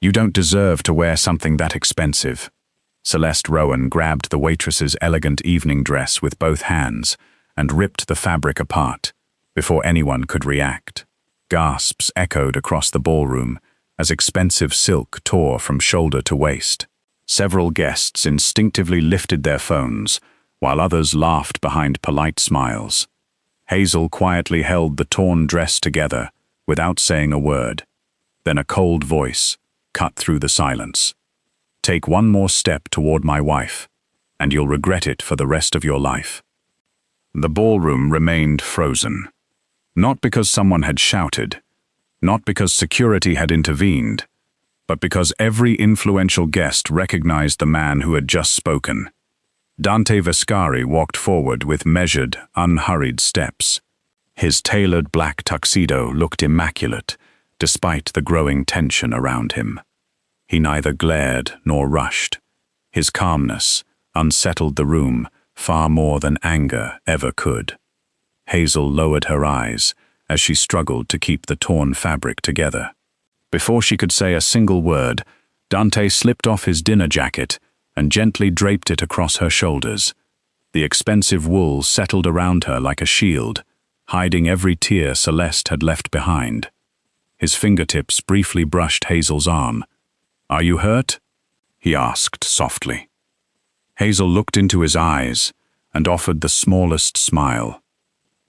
You don't deserve to wear something that expensive. Celeste Rowan grabbed the waitress's elegant evening dress with both hands and ripped the fabric apart before anyone could react. Gasps echoed across the ballroom as expensive silk tore from shoulder to waist. Several guests instinctively lifted their phones, while others laughed behind polite smiles. Hazel quietly held the torn dress together without saying a word. Then a cold voice cut through the silence. Take one more step toward my wife, and you'll regret it for the rest of your life. The ballroom remained frozen. Not because someone had shouted, not because security had intervened, but because every influential guest recognized the man who had just spoken. Dante Vascari walked forward with measured, unhurried steps. His tailored black tuxedo looked immaculate, despite the growing tension around him. He neither glared nor rushed. His calmness unsettled the room far more than anger ever could. Hazel lowered her eyes as she struggled to keep the torn fabric together. Before she could say a single word, Dante slipped off his dinner jacket and gently draped it across her shoulders. The expensive wool settled around her like a shield, hiding every tear Celeste had left behind. His fingertips briefly brushed Hazel's arm. "Are you hurt?" he asked softly. Hazel looked into his eyes and offered the smallest smile.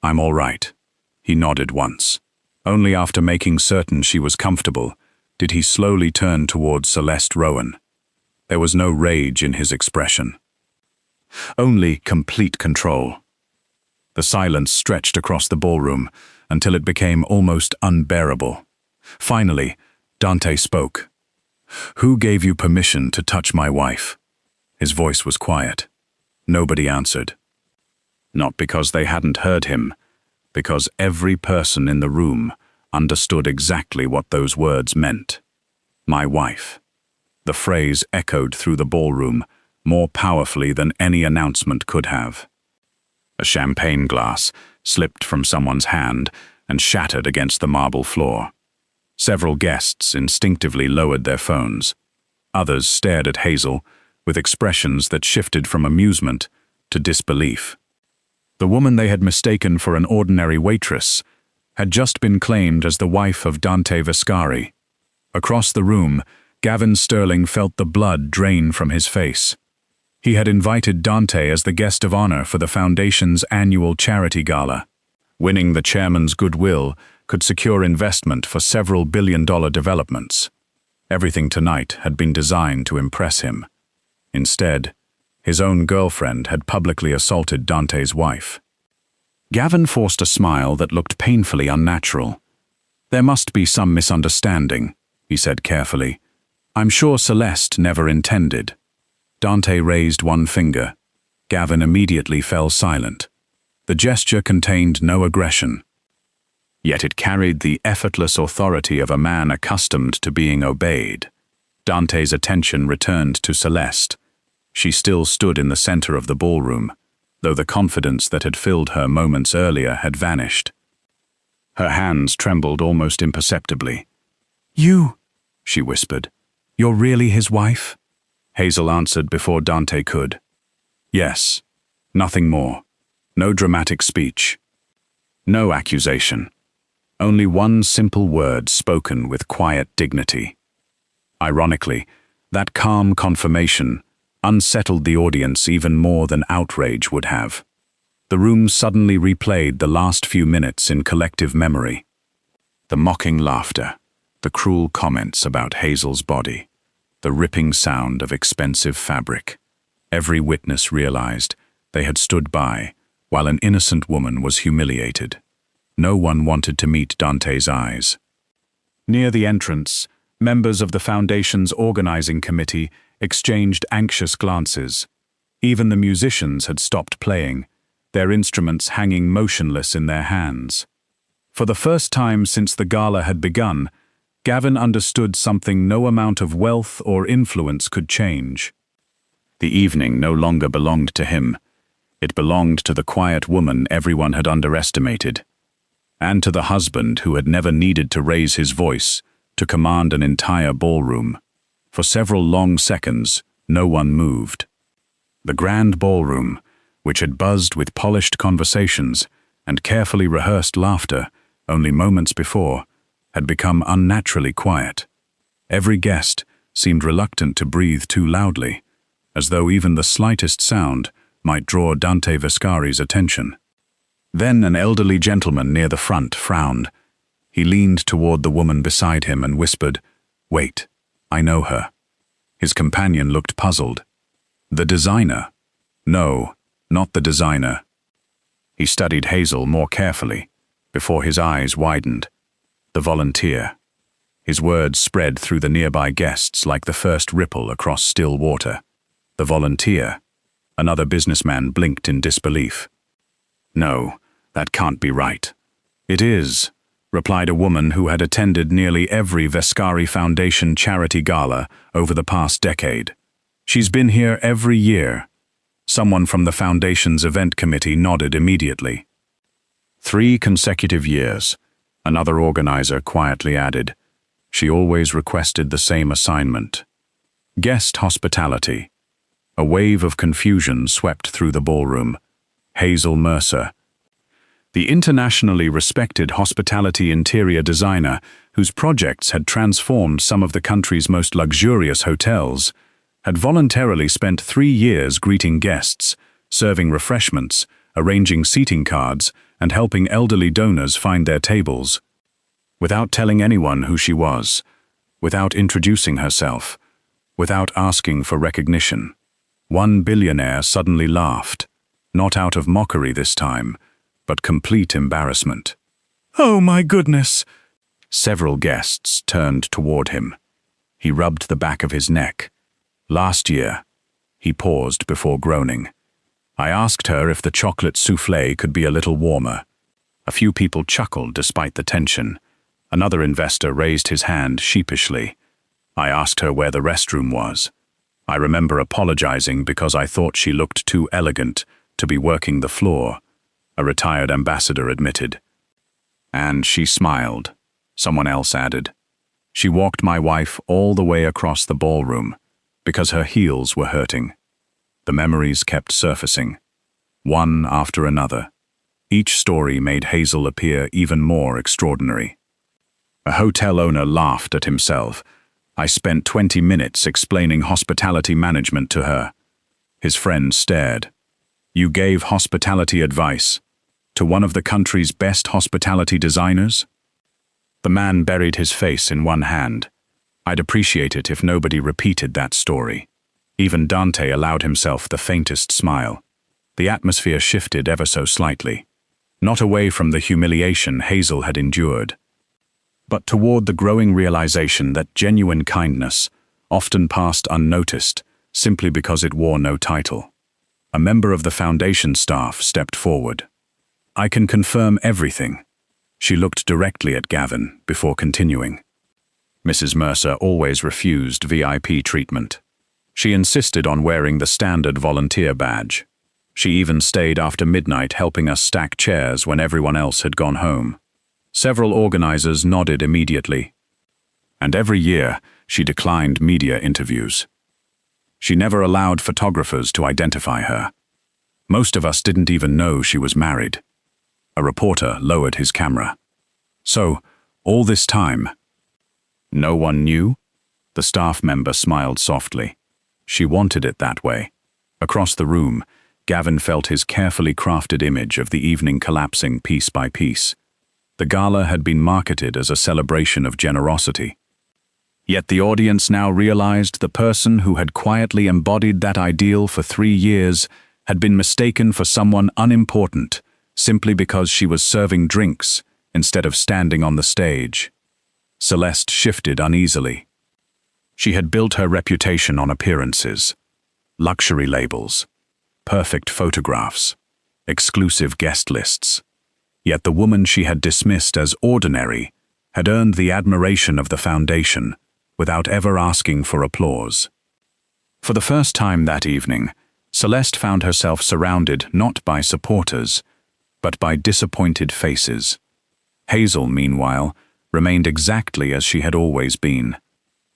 "I'm all right." He nodded once. Only after making certain she was comfortable did he slowly turn towards Celeste Rowan. There was no rage in his expression. Only complete control. The silence stretched across the ballroom until it became almost unbearable. Finally, Dante spoke. "Who gave you permission to touch my wife?" His voice was quiet. Nobody answered. Not because they hadn't heard him, because every person in the room understood exactly what those words meant. My wife. The phrase echoed through the ballroom more powerfully than any announcement could have. A champagne glass slipped from someone's hand and shattered against the marble floor. Several guests instinctively lowered their phones. Others stared at Hazel with expressions that shifted from amusement to disbelief. The woman they had mistaken for an ordinary waitress had just been claimed as the wife of Dante Vascari. Across the room, Gavin Sterling felt the blood drain from his face. He had invited Dante as the guest of honor for the Foundation's annual charity gala. Winning the chairman's goodwill could secure investment for several billion-dollar developments. Everything tonight had been designed to impress him. Instead, his own girlfriend had publicly assaulted Dante's wife. Gavin forced a smile that looked painfully unnatural. "There must be some misunderstanding," he said carefully. "I'm sure Celeste never intended." Dante raised one finger. Gavin immediately fell silent. The gesture contained no aggression. Yet it carried the effortless authority of a man accustomed to being obeyed. Dante's attention returned to Celeste. She still stood in the center of the ballroom, though the confidence that had filled her moments earlier had vanished. Her hands trembled almost imperceptibly. "You," she whispered, "you're really his wife?" Hazel answered before Dante could. "Yes, nothing more. No dramatic speech. No accusation. Only one simple word spoken with quiet dignity." Ironically, that calm confirmation unsettled the audience even more than outrage would have. The room suddenly replayed the last few minutes in collective memory. The mocking laughter, the cruel comments about Hazel's body, the ripping sound of expensive fabric. Every witness realized they had stood by while an innocent woman was humiliated. No one wanted to meet Dante's eyes. Near the entrance, members of the Foundation's organizing committee exchanged anxious glances. Even the musicians had stopped playing, their instruments hanging motionless in their hands. For the first time since the gala had begun, Gavin understood something no amount of wealth or influence could change. The evening no longer belonged to him. It belonged to the quiet woman everyone had underestimated, and to the husband who had never needed to raise his voice to command an entire ballroom. For several long seconds, no one moved. The grand ballroom, which had buzzed with polished conversations and carefully rehearsed laughter only moments before, had become unnaturally quiet. Every guest seemed reluctant to breathe too loudly, as though even the slightest sound might draw Dante Vascari's attention. Then an elderly gentleman near the front frowned. He leaned toward the woman beside him and whispered, "Wait, I know her." His companion looked puzzled. "The designer?" "No, not the designer." He studied Hazel more carefully, before his eyes widened. "The volunteer." His words spread through the nearby guests like the first ripple across still water. "The volunteer?" Another businessman blinked in disbelief. "No, that can't be right." "It is," replied a woman who had attended nearly every Vascari Foundation charity gala over the past decade. "She's been here every year." Someone from the foundation's event committee nodded immediately. "3 consecutive years," another organizer quietly added. "She always requested the same assignment. Guest hospitality." A wave of confusion swept through the ballroom. Hazel Mercer, the internationally respected hospitality interior designer whose projects had transformed some of the country's most luxurious hotels, had voluntarily spent 3 years greeting guests, serving refreshments, arranging seating cards, and helping elderly donors find their tables. Without telling anyone who she was, without introducing herself, without asking for recognition, one billionaire suddenly laughed, not out of mockery this time, but complete embarrassment. "Oh my goodness!" Several guests turned toward him. He rubbed the back of his neck. "Last year," he paused before groaning, "I asked her if the chocolate soufflé could be a little warmer." A few people chuckled despite the tension. Another investor raised his hand sheepishly. "I asked her where the restroom was. I remember apologizing because I thought she looked too elegant to be working the floor," a retired ambassador admitted. "And she smiled," someone else added. "She walked my wife all the way across the ballroom because her heels were hurting." The memories kept surfacing, one after another. Each story made Hazel appear even more extraordinary. A hotel owner laughed at himself. "I spent 20 minutes explaining hospitality management to her." His friend stared. "You gave hospitality advice to one of the country's best hospitality designers?" The man buried his face in one hand. "I'd appreciate it if nobody repeated that story." Even Dante allowed himself the faintest smile. The atmosphere shifted ever so slightly. Not away from the humiliation Hazel had endured, but toward the growing realization that genuine kindness often passed unnoticed simply because it wore no title. A member of the foundation staff stepped forward. "I can confirm everything." She looked directly at Gavin before continuing. Mrs. Mercer always refused VIP treatment. She insisted on wearing the standard volunteer badge. She even stayed after midnight helping us stack chairs when everyone else had gone home. Several organizers nodded immediately. And every year, she declined media interviews. She never allowed photographers to identify her. Most of us didn't even know she was married. A reporter lowered his camera. "So, all this time, no one knew?" The staff member smiled softly. She wanted it that way. Across the room, Gavin felt his carefully crafted image of the evening collapsing piece by piece. The gala had been marketed as a celebration of generosity. Yet the audience now realized the person who had quietly embodied that ideal for 3 years had been mistaken for someone unimportant simply because she was serving drinks instead of standing on the stage. Celeste shifted uneasily. She had built her reputation on appearances, luxury labels, perfect photographs, exclusive guest lists. Yet the woman she had dismissed as ordinary had earned the admiration of the foundation without ever asking for applause. For the first time that evening, Celeste found herself surrounded not by supporters, but by disappointed faces. Hazel, meanwhile, remained exactly as she had always been.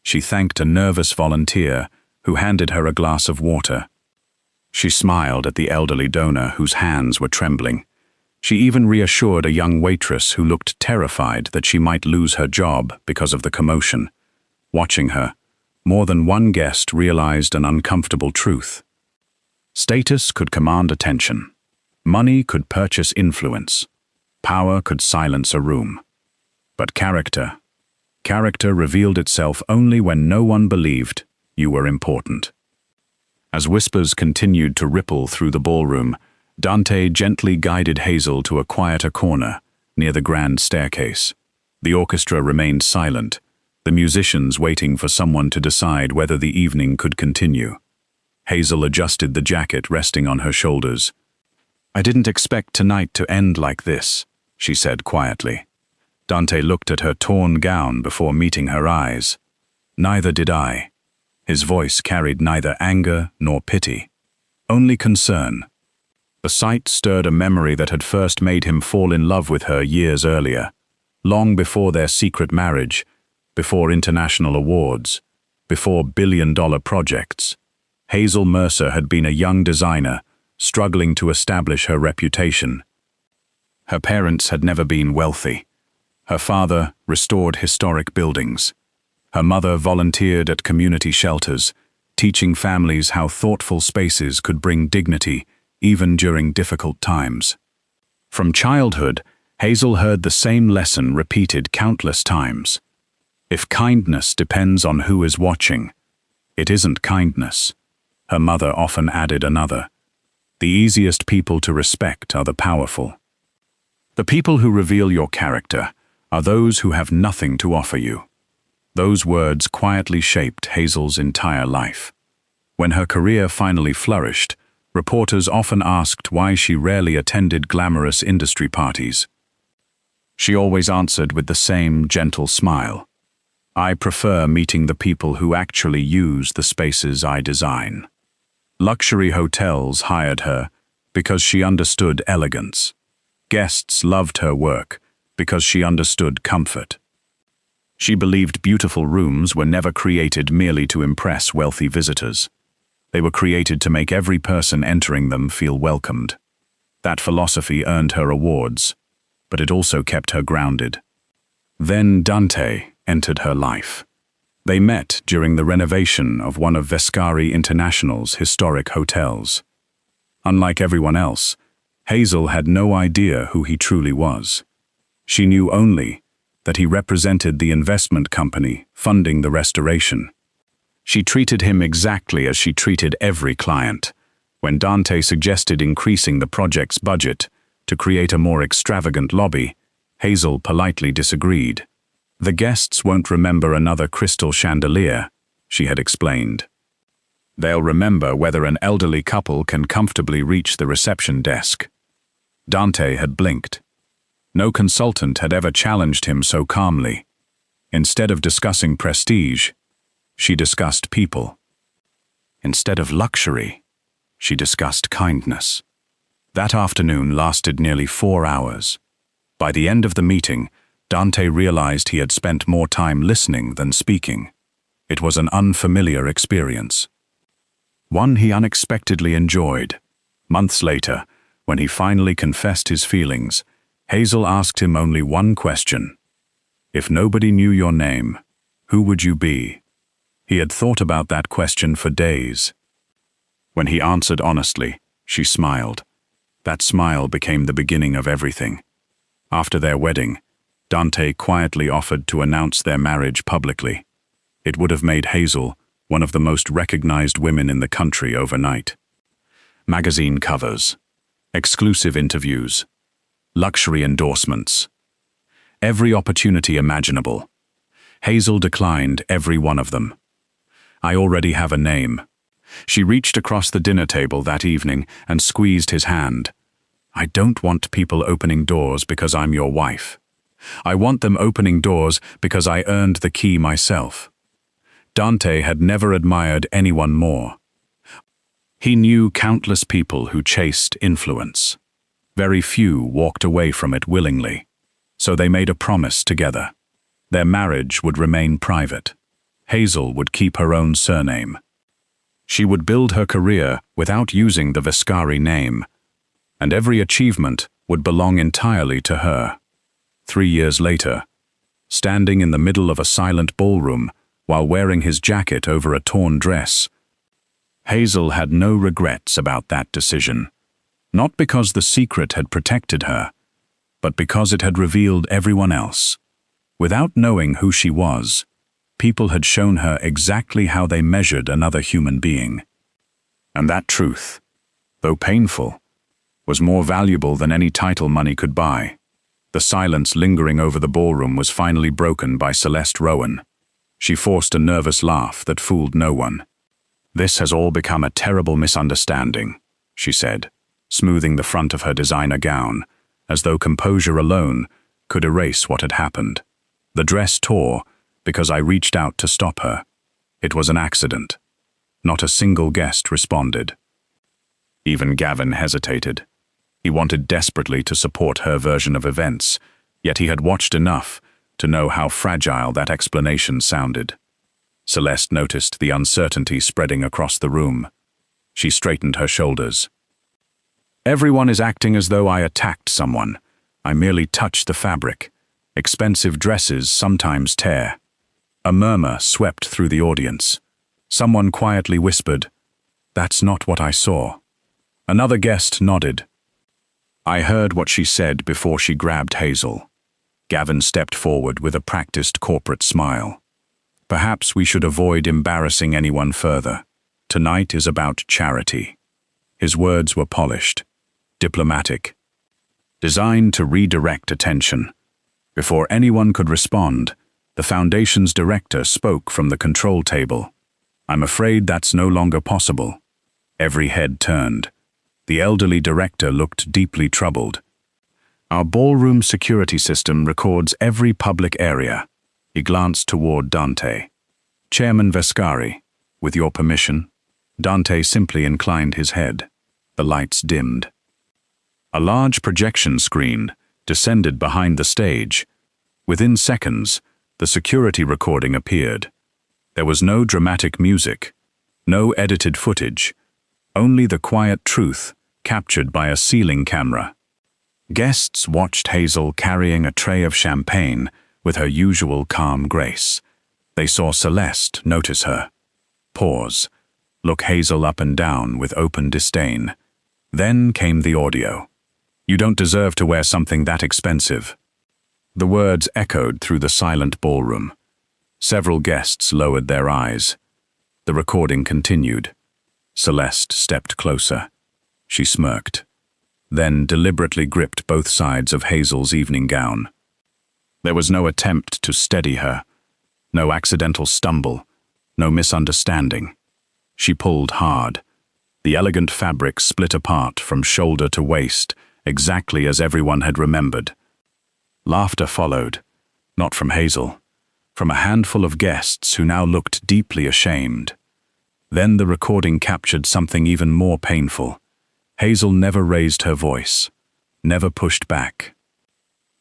She thanked a nervous volunteer who handed her a glass of water. She smiled at the elderly donor whose hands were trembling. She even reassured a young waitress who looked terrified that she might lose her job because of the commotion. Watching her, more than one guest realized an uncomfortable truth. Status could command attention. Money could purchase influence. Power could silence a room. But character revealed itself only when no one believed you were important. As whispers continued to ripple through the ballroom, Dante gently guided Hazel to a quieter corner near the grand staircase. The orchestra remained silent, the musicians waiting for someone to decide whether the evening could continue. Hazel adjusted the jacket resting on her shoulders. "I didn't expect tonight to end like this," she said quietly. Dante looked at her torn gown before meeting her eyes. "Neither did I." His voice carried neither anger nor pity, only concern. The sight stirred a memory that had first made him fall in love with her years earlier, long before their secret marriage, before international awards, before billion-dollar projects. Hazel Mercer had been a young designer, struggling to establish her reputation. Her parents had never been wealthy. Her father restored historic buildings. Her mother volunteered at community shelters, teaching families how thoughtful spaces could bring dignity even during difficult times. From childhood, Hazel heard the same lesson repeated countless times. If kindness depends on who is watching, it isn't kindness. Her mother often added another. The easiest people to respect are the powerful. The people who reveal your character are those who have nothing to offer you. Those words quietly shaped Hazel's entire life. When her career finally flourished, reporters often asked why she rarely attended glamorous industry parties. She always answered with the same gentle smile. "I prefer meeting the people who actually use the spaces I design." Luxury hotels hired her because she understood elegance. Guests loved her work because she understood comfort. She believed beautiful rooms were never created merely to impress wealthy visitors. They were created to make every person entering them feel welcomed. That philosophy earned her awards, but it also kept her grounded. Then Dante entered her life. They met during the renovation of one of Vascari International's historic hotels. Unlike everyone else, Hazel had no idea who he truly was. She knew only that he represented the investment company funding the restoration. She treated him exactly as she treated every client. When Dante suggested increasing the project's budget to create a more extravagant lobby, Hazel politely disagreed. "The guests won't remember another crystal chandelier," she had explained. "They'll remember whether an elderly couple can comfortably reach the reception desk." Dante had blinked. No consultant had ever challenged him so calmly. Instead of discussing prestige, she discussed people. Instead of luxury, she discussed kindness. That afternoon lasted nearly 4 hours. By the end of the meeting, Dante realized he had spent more time listening than speaking. It was an unfamiliar experience. One he unexpectedly enjoyed. Months later, when he finally confessed his feelings, Hazel asked him only one question. "If nobody knew your name, who would you be?" He had thought about that question for days. When he answered honestly, she smiled. That smile became the beginning of everything. After their wedding, Dante quietly offered to announce their marriage publicly. It would have made Hazel one of the most recognized women in the country overnight. Magazine covers, exclusive interviews, luxury endorsements. Every opportunity imaginable. Hazel declined every one of them. "I already have a name." She reached across the dinner table that evening and squeezed his hand. "I don't want people opening doors because I'm your wife. I want them opening doors because I earned the key myself." Dante had never admired anyone more. He knew countless people who chased influence. Very few walked away from it willingly. So they made a promise together. Their marriage would remain private. Hazel would keep her own surname. She would build her career without using the Vascari name, and every achievement would belong entirely to her. 3 years later, standing in the middle of a silent ballroom while wearing his jacket over a torn dress, Hazel had no regrets about that decision, not because the secret had protected her, but because it had revealed everyone else. Without knowing who she was, people had shown her exactly how they measured another human being. And that truth, though painful, was more valuable than any title money could buy. The silence lingering over the ballroom was finally broken by Celeste Rowan. She forced a nervous laugh that fooled no one. "This has all become a terrible misunderstanding," she said, smoothing the front of her designer gown, as though composure alone could erase what had happened. "The dress tore because I reached out to stop her. It was an accident." Not a single guest responded. Even Gavin hesitated. He wanted desperately to support her version of events, yet he had watched enough to know how fragile that explanation sounded. Celeste noticed the uncertainty spreading across the room. She straightened her shoulders. "Everyone is acting as though I attacked someone. I merely touched the fabric. Expensive dresses sometimes tear." A murmur swept through the audience. Someone quietly whispered, "That's not what I saw." Another guest nodded. "I heard what she said before she grabbed Hazel." Gavin stepped forward with a practiced corporate smile. "Perhaps we should avoid embarrassing anyone further. Tonight is about charity." His words were polished, diplomatic, designed to redirect attention. Before anyone could respond, the foundation's director spoke from the control table. "I'm afraid that's no longer possible." Every head turned. The elderly director looked deeply troubled. "Our ballroom security system records every public area." He glanced toward Dante. "Chairman Vascari, with your permission." Dante simply inclined his head. The lights dimmed. A large projection screen descended behind the stage. Within seconds, the security recording appeared. There was no dramatic music, no edited footage, only the quiet truth captured by a ceiling camera. Guests watched Hazel carrying a tray of champagne with her usual calm grace. They saw Celeste notice her, pause, look Hazel up and down with open disdain. Then came the audio. "You don't deserve to wear something that expensive." The words echoed through the silent ballroom. Several guests lowered their eyes. The recording continued. Celeste stepped closer. She smirked, then deliberately gripped both sides of Hazel's evening gown. There was no attempt to steady her, no accidental stumble, no misunderstanding. She pulled hard. The elegant fabric split apart from shoulder to waist, exactly as everyone had remembered. Laughter followed, not from Hazel, from a handful of guests who now looked deeply ashamed. Then the recording captured something even more painful. Hazel never raised her voice, never pushed back.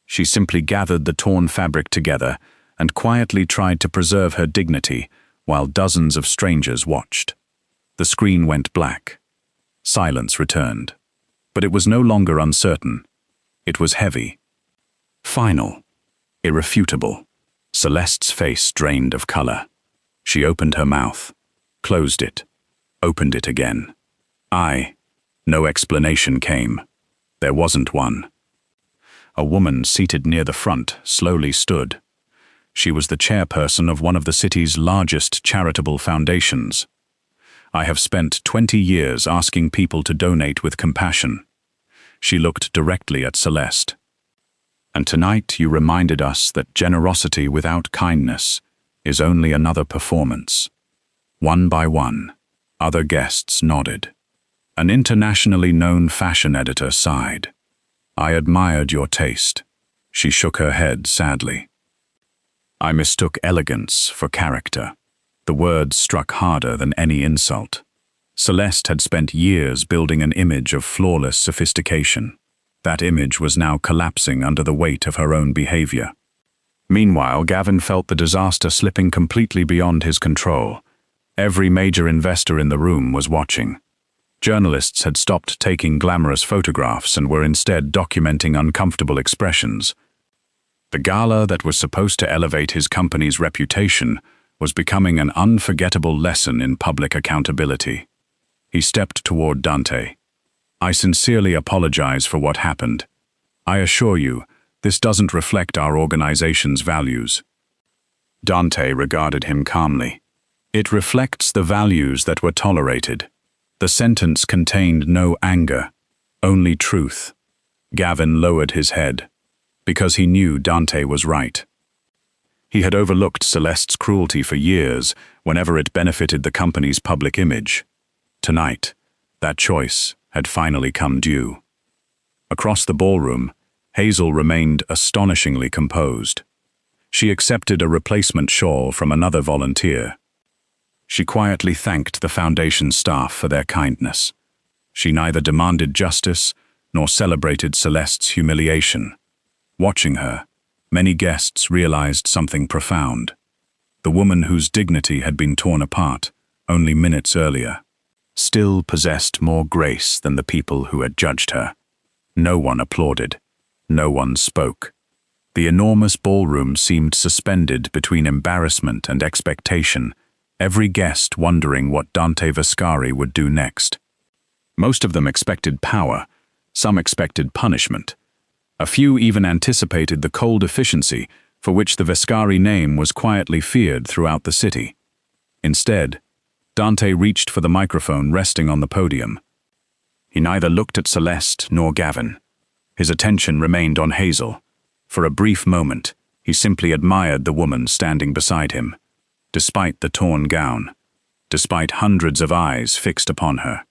She simply gathered the torn fabric together and quietly tried to preserve her dignity while dozens of strangers watched. The screen went black. Silence returned. But it was no longer uncertain. It was heavy. Final. Irrefutable. Celeste's face drained of color. She opened her mouth, closed it, opened it again. No explanation came. There wasn't one. A woman seated near the front slowly stood. She was the chairperson of one of the city's largest charitable foundations. "I have spent 20 years asking people to donate with compassion." She looked directly at Celeste. "And tonight you reminded us that generosity without kindness is only another performance." One by one, other guests nodded. An internationally known fashion editor sighed. "I admired your taste." She shook her head sadly. "I mistook elegance for character." The words struck harder than any insult. Celeste had spent years building an image of flawless sophistication. That image was now collapsing under the weight of her own behavior. Meanwhile, Gavin felt the disaster slipping completely beyond his control. Every major investor in the room was watching. Journalists had stopped taking glamorous photographs and were instead documenting uncomfortable expressions. The gala that was supposed to elevate his company's reputation was becoming an unforgettable lesson in public accountability. He stepped toward Dante. "I sincerely apologize for what happened. I assure you, this doesn't reflect our organization's values." Dante regarded him calmly. "It reflects the values that were tolerated." The sentence contained no anger, only truth. Gavin lowered his head, because he knew Dante was right. He had overlooked Celeste's cruelty for years whenever it benefited the company's public image. Tonight, that choice had finally come due. Across the ballroom, Hazel remained astonishingly composed. She accepted a replacement shawl from another volunteer. She quietly thanked the foundation staff for their kindness. She neither demanded justice nor celebrated Celeste's humiliation. Watching her, many guests realized something profound. The woman whose dignity had been torn apart only minutes earlier still possessed more grace than the people who had judged her. No one applauded. No one spoke. The enormous ballroom seemed suspended between embarrassment and expectation, every guest wondering what Dante Vascari would do next. Most of them expected power, some expected punishment. A few even anticipated the cold efficiency for which the Vascari name was quietly feared throughout the city. Instead, Dante reached for the microphone resting on the podium. He neither looked at Celeste nor Gavin. His attention remained on Hazel. For a brief moment, he simply admired the woman standing beside him. Despite the torn gown, despite hundreds of eyes fixed upon her.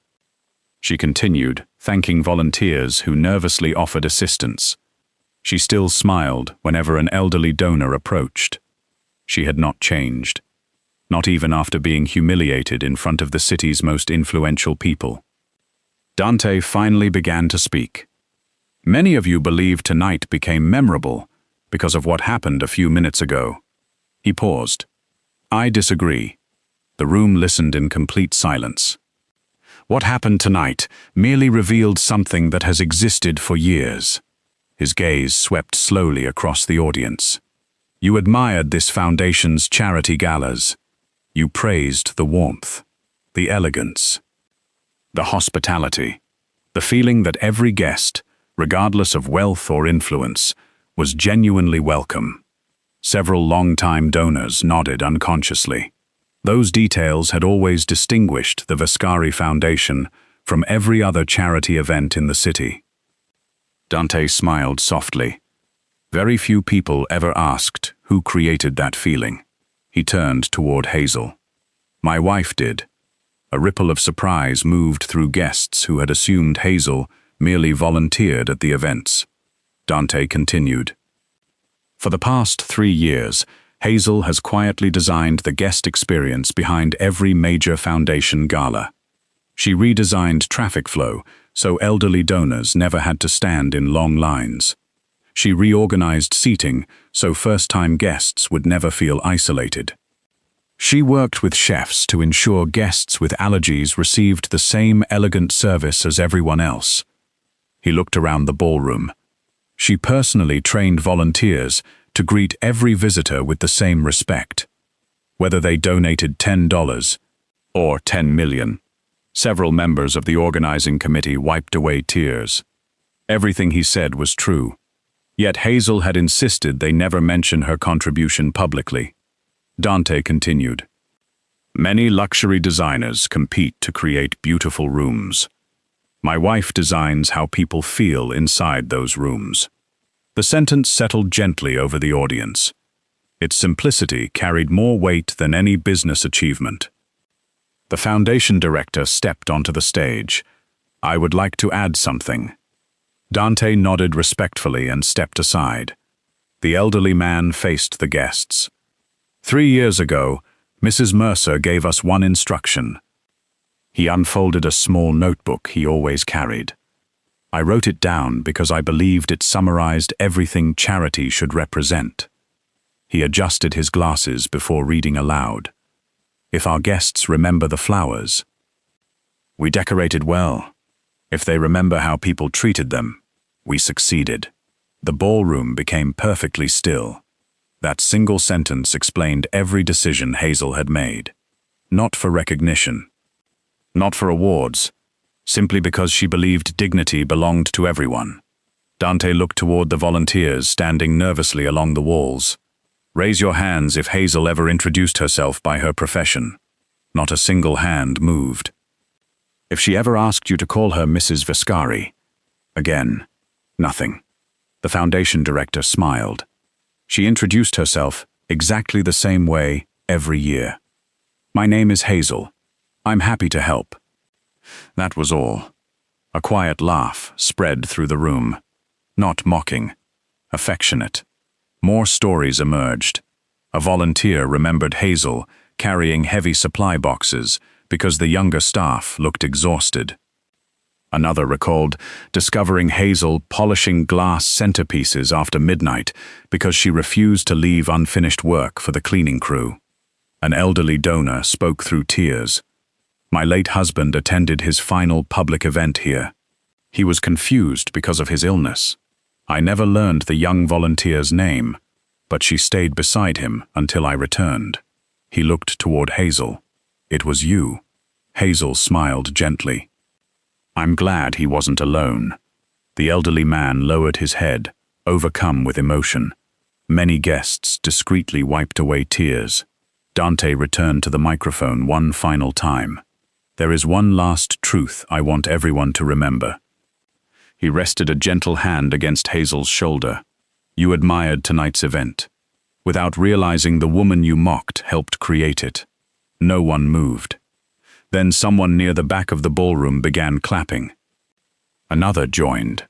She continued, thanking volunteers who nervously offered assistance. She still smiled whenever an elderly donor approached. She had not changed, not even after being humiliated in front of the city's most influential people. Dante finally began to speak. "Many of you believe tonight became memorable because of what happened a few minutes ago." He paused. "I disagree." The room listened in complete silence. "What happened tonight merely revealed something that has existed for years." His gaze swept slowly across the audience. "You admired this foundation's charity galas. You praised the warmth, the elegance, the hospitality, the feeling that every guest, regardless of wealth or influence, was genuinely welcome." Several long-time donors nodded unconsciously. Those details had always distinguished the Vascari Foundation from every other charity event in the city. Dante smiled softly. Very few people ever asked who created that feeling. He turned toward Hazel. "My wife did." A ripple of surprise moved through guests who had assumed Hazel merely volunteered at the events. Dante continued. "For the past 3 years, Hazel has quietly designed the guest experience behind every major foundation gala. She redesigned traffic flow so elderly donors never had to stand in long lines. She reorganized seating so first-time guests would never feel isolated. She worked with chefs to ensure guests with allergies received the same elegant service as everyone else." He looked around the ballroom. She personally trained volunteers to greet every visitor with the same respect. Whether they donated $10 or 10 million. Several members of the organizing committee wiped away tears. Everything he said was true. Yet Hazel had insisted they never mention her contribution publicly. Dante continued. "Many luxury designers compete to create beautiful rooms. My wife designs how people feel inside those rooms." The sentence settled gently over the audience. Its simplicity carried more weight than any business achievement. The foundation director stepped onto the stage. "I would like to add something." Dante nodded respectfully and stepped aside. The elderly man faced the guests. 3 years ago, Mrs. Mercer gave us one instruction. He unfolded a small notebook he always carried. I wrote it down because I believed it summarized everything charity should represent. He adjusted his glasses before reading aloud. If our guests remember the flowers. We decorated well. If they remember how people treated them, we succeeded. The ballroom became perfectly still. That single sentence explained every decision Hazel had made. Not for recognition. Not for awards. Simply because she believed dignity belonged to everyone. Dante looked toward the volunteers standing nervously along the walls. Raise your hands if Hazel ever introduced herself by her profession. Not a single hand moved. If she ever asked you to call her Mrs. Vascari. Again, nothing. The foundation director smiled. She introduced herself exactly the same way every year. My name is Hazel. I'm happy to help. That was all. A quiet laugh spread through the room. Not mocking, affectionate. More stories emerged. A volunteer remembered Hazel carrying heavy supply boxes because the younger staff looked exhausted. Another recalled discovering Hazel polishing glass centerpieces after midnight because she refused to leave unfinished work for the cleaning crew. An elderly donor spoke through tears. My late husband attended his final public event here. He was confused because of his illness. I never learned the young volunteer's name, but she stayed beside him until I returned. He looked toward Hazel. It was you. Hazel smiled gently. I'm glad he wasn't alone. The elderly man lowered his head, overcome with emotion. Many guests discreetly wiped away tears. Dante returned to the microphone one final time. There is one last truth I want everyone to remember. He rested a gentle hand against Hazel's shoulder. You admired tonight's event. Without realizing the woman you mocked helped create it. No one moved. Then someone near the back of the ballroom began clapping. Another joined.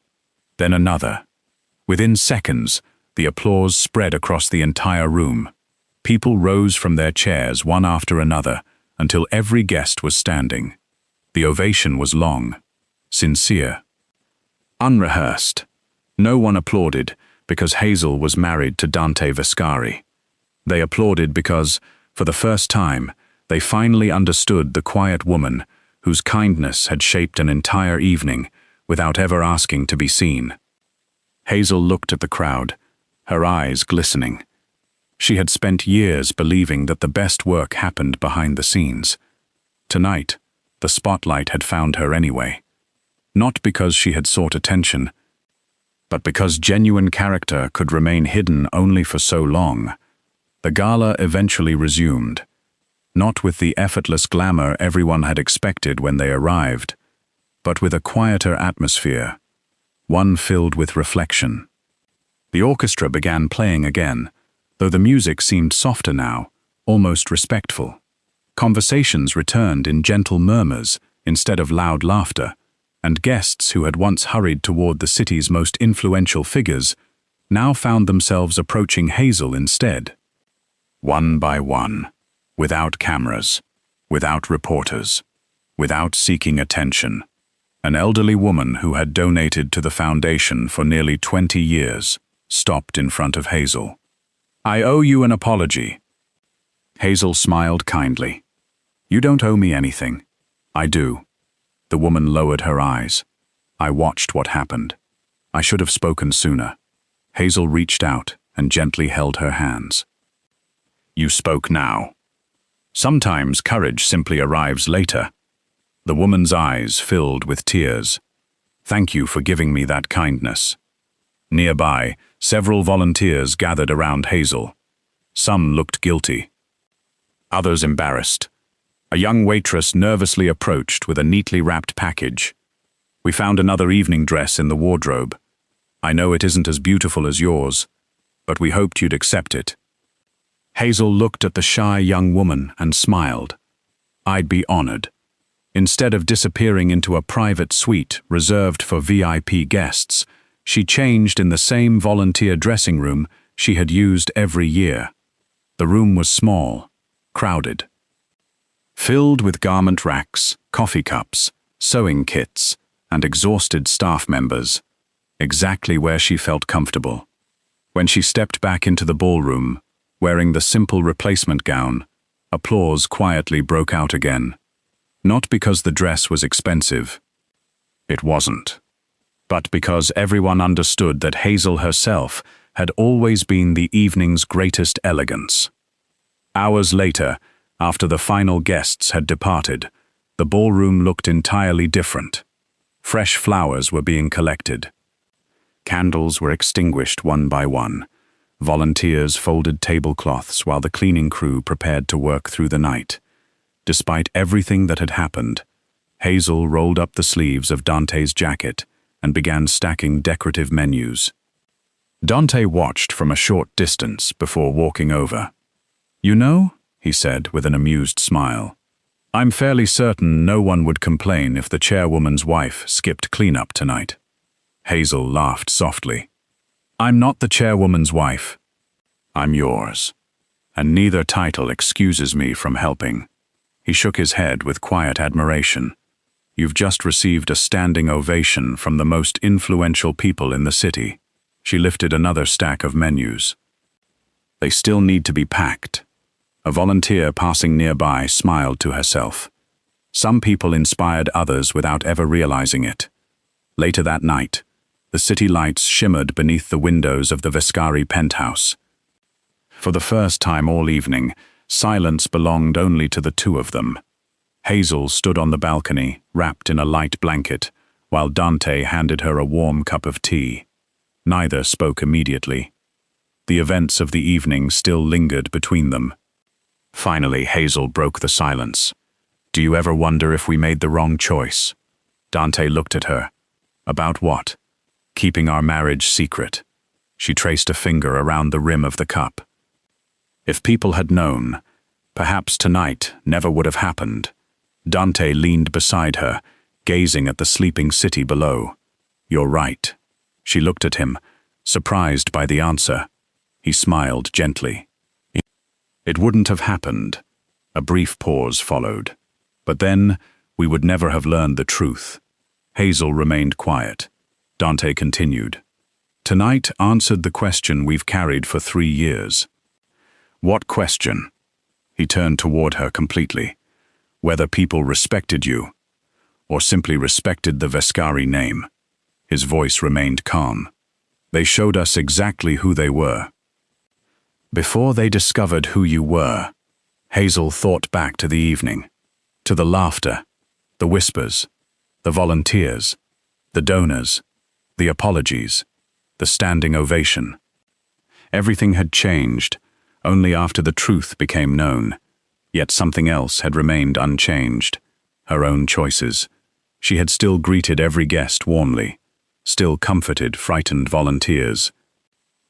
Then another. Within seconds, the applause spread across the entire room. People rose from their chairs one after another until every guest was standing. The ovation was long, sincere, unrehearsed. No one applauded because Hazel was married to Dante Vascari. They applauded because, for the first time, they finally understood the quiet woman whose kindness had shaped an entire evening without ever asking to be seen. Hazel looked at the crowd, her eyes glistening. She had spent years believing that the best work happened behind the scenes. Tonight, the spotlight had found her anyway. Not because she had sought attention, but because genuine character could remain hidden only for so long. The gala eventually resumed. Not with the effortless glamour everyone had expected when they arrived, but with a quieter atmosphere, one filled with reflection. The orchestra began playing again, though the music seemed softer now, almost respectful. Conversations returned in gentle murmurs instead of loud laughter, and guests who had once hurried toward the city's most influential figures now found themselves approaching Hazel instead. One by one, without cameras, without reporters, without seeking attention. An elderly woman who had donated to the foundation for nearly 20 years stopped in front of Hazel. I owe you an apology. Hazel smiled kindly. You don't owe me anything. I do. The woman lowered her eyes. I watched what happened. I should have spoken sooner. Hazel reached out and gently held her hands. You spoke now. Sometimes courage simply arrives later. The woman's eyes filled with tears. Thank you for giving me that kindness. Nearby, several volunteers gathered around Hazel. Some looked guilty. Others embarrassed. A young waitress nervously approached with a neatly wrapped package. We found another evening dress in the wardrobe. I know it isn't as beautiful as yours, but we hoped you'd accept it. Hazel looked at the shy young woman and smiled. I'd be honored. Instead of disappearing into a private suite reserved for VIP guests, she changed in the same volunteer dressing room she had used every year. The room was small, crowded, filled with garment racks, coffee cups, sewing kits, and exhausted staff members, exactly where she felt comfortable. When she stepped back into the ballroom, Wearing the simple replacement gown, applause quietly broke out again. Not because the dress was expensive. It wasn't. But because everyone understood that Hazel herself had always been the evening's greatest elegance. Hours later, after the final guests had departed, the ballroom looked entirely different. Fresh flowers were being collected. Candles were extinguished one by one. Volunteers folded tablecloths while the cleaning crew prepared to work through the night. Despite everything that had happened, Hazel rolled up the sleeves of Dante's jacket and began stacking decorative menus. Dante watched from a short distance before walking over. "You know," he said with an amused smile, "I'm fairly certain no one would complain if the chairwoman's wife skipped cleanup tonight." Hazel laughed softly. "I'm not the chairwoman's wife. I'm yours. And neither title excuses me from helping." He shook his head with quiet admiration. "You've just received a standing ovation from the most influential people in the city." She lifted another stack of menus. "They still need to be packed." A volunteer passing nearby smiled to herself. Some people inspired others without ever realizing it. Later that night, the city lights shimmered beneath the windows of the Vascari penthouse. For the first time all evening, silence belonged only to the two of them. Hazel stood on the balcony, wrapped in a light blanket, while Dante handed her a warm cup of tea. Neither spoke immediately. The events of the evening still lingered between them. Finally, Hazel broke the silence. "Do you ever wonder if we made the wrong choice?" Dante looked at her. "About what?" "Keeping our marriage secret." She traced a finger around the rim of the cup. "If people had known, perhaps tonight never would have happened." Dante leaned beside her, gazing at the sleeping city below. "You're right." She looked at him, surprised by the answer. He smiled gently. "It wouldn't have happened." A brief pause followed. "But then, we would never have learned the truth." Hazel remained quiet. Dante continued. "Tonight answered the question we've carried for 3 years." "What question?" He turned toward her completely. "Whether people respected you, or simply respected the Vascari name." His voice remained calm. "They showed us exactly who they were." "Before they discovered who you were," Hazel thought back to the evening, to the laughter, the whispers, the volunteers, the donors, the apologies, the standing ovation. Everything had changed, only after the truth became known. Yet something else had remained unchanged. Her own choices. She had still greeted every guest warmly, still comforted frightened volunteers,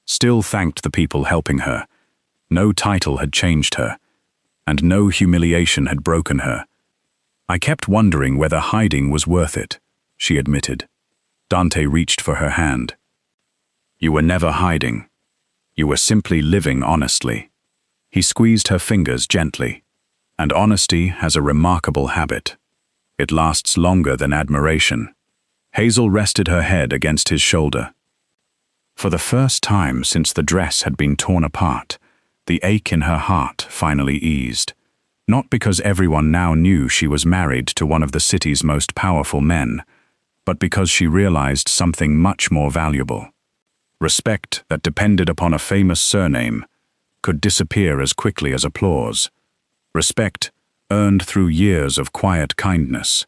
still thanked the people helping her. No title had changed her, and no humiliation had broken her. "I kept wondering whether hiding was worth it," she admitted. Dante reached for her hand. "You were never hiding. You were simply living honestly." He squeezed her fingers gently. "And honesty has a remarkable habit. It lasts longer than admiration." Hazel rested her head against his shoulder. For the first time since the dress had been torn apart, the ache in her heart finally eased. Not because everyone now knew she was married to one of the city's most powerful men, but because she realized something much more valuable. Respect that depended upon a famous surname could disappear as quickly as applause. Respect, earned through years of quiet kindness,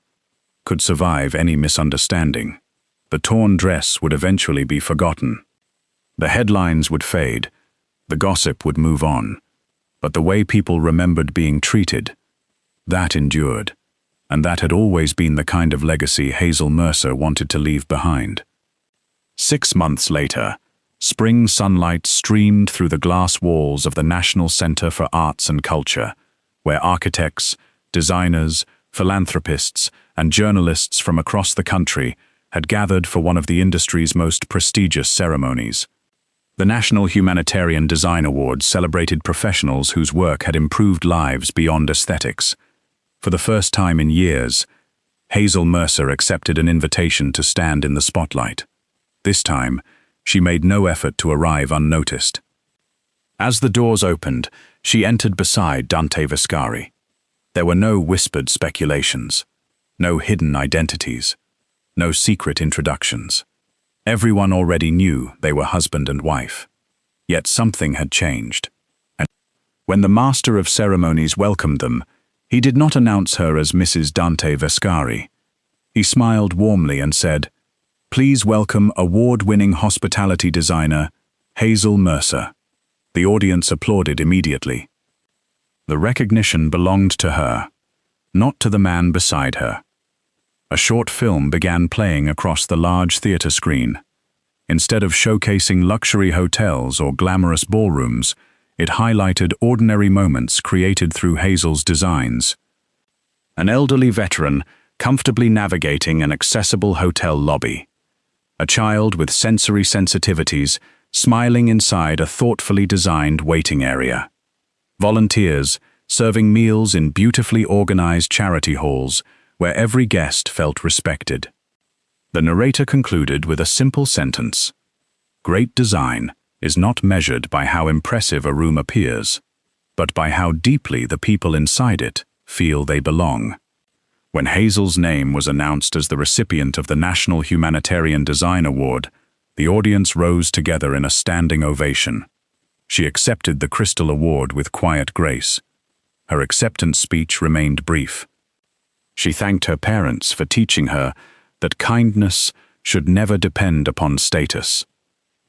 could survive any misunderstanding. The torn dress would eventually be forgotten. The headlines would fade, the gossip would move on, but the way people remembered being treated, that endured, and that had always been the kind of legacy Hazel Mercer wanted to leave behind. 6 months later, spring sunlight streamed through the glass walls of the National Center for Arts and Culture, where architects, designers, philanthropists, and journalists from across the country had gathered for one of the industry's most prestigious ceremonies. The National Humanitarian Design Awards celebrated professionals whose work had improved lives beyond aesthetics. For the first time in years, Hazel Mercer accepted an invitation to stand in the spotlight. This time, she made no effort to arrive unnoticed. As the doors opened, she entered beside Dante Vascari. There were no whispered speculations, no hidden identities, no secret introductions. Everyone already knew they were husband and wife. Yet something had changed. And when the master of ceremonies welcomed them, he did not announce her as Mrs. Dante Vascari. He smiled warmly and said, "Please welcome award-winning hospitality designer, Hazel Mercer." The audience applauded immediately. The recognition belonged to her, not to the man beside her. A short film began playing across the large theater screen. Instead of showcasing luxury hotels or glamorous ballrooms, it highlighted ordinary moments created through Hazel's designs. An elderly veteran comfortably navigating an accessible hotel lobby. A child with sensory sensitivities smiling inside a thoughtfully designed waiting area. Volunteers serving meals in beautifully organized charity halls where every guest felt respected. The narrator concluded with a simple sentence: "Great design is not measured by how impressive a room appears, but by how deeply the people inside it feel they belong." When Hazel's name was announced as the recipient of the National Humanitarian Design Award, the audience rose together in a standing ovation. She accepted the Crystal Award with quiet grace. Her acceptance speech remained brief. She thanked her parents for teaching her that kindness should never depend upon status.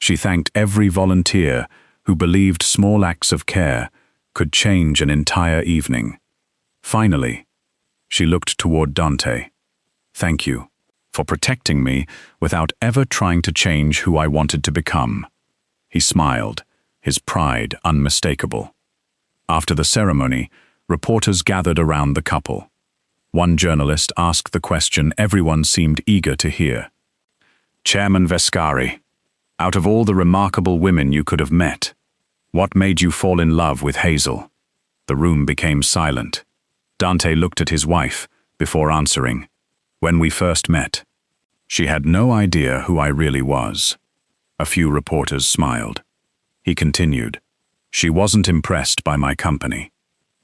She thanked every volunteer who believed small acts of care could change an entire evening. Finally, she looked toward Dante. "Thank you for protecting me without ever trying to change who I wanted to become." He smiled, his pride unmistakable. After the ceremony, reporters gathered around the couple. One journalist asked the question everyone seemed eager to hear. "Chairman Vascari, out of all the remarkable women you could have met, what made you fall in love with Hazel?" The room became silent. Dante looked at his wife before answering. "When we first met, she had no idea who I really was." A few reporters smiled. He continued, "She wasn't impressed by my company.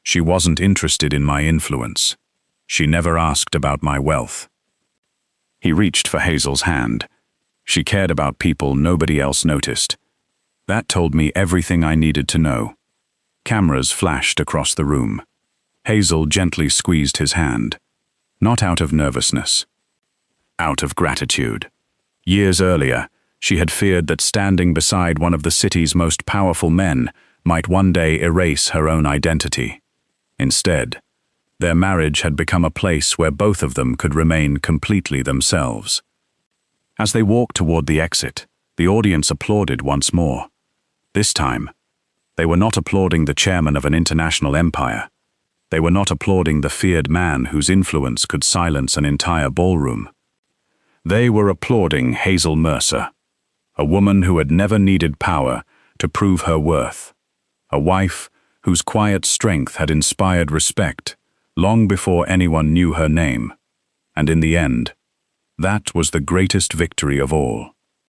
She wasn't interested in my influence. She never asked about my wealth." He reached for Hazel's hand. She cared about people nobody else noticed. That told me everything I needed to know. Cameras flashed across the room. Hazel gently squeezed his hand, not out of nervousness, out of gratitude. Years earlier, she had feared that standing beside one of the city's most powerful men might one day erase her own identity. Instead, their marriage had become a place where both of them could remain completely themselves. As they walked toward the exit, the audience applauded once more. This time, they were not applauding the chairman of an international empire. They were not applauding the feared man whose influence could silence an entire ballroom. They were applauding Hazel Mercer, a woman who had never needed power to prove her worth, a wife whose quiet strength had inspired respect long before anyone knew her name. And in the end, that was the greatest victory of all.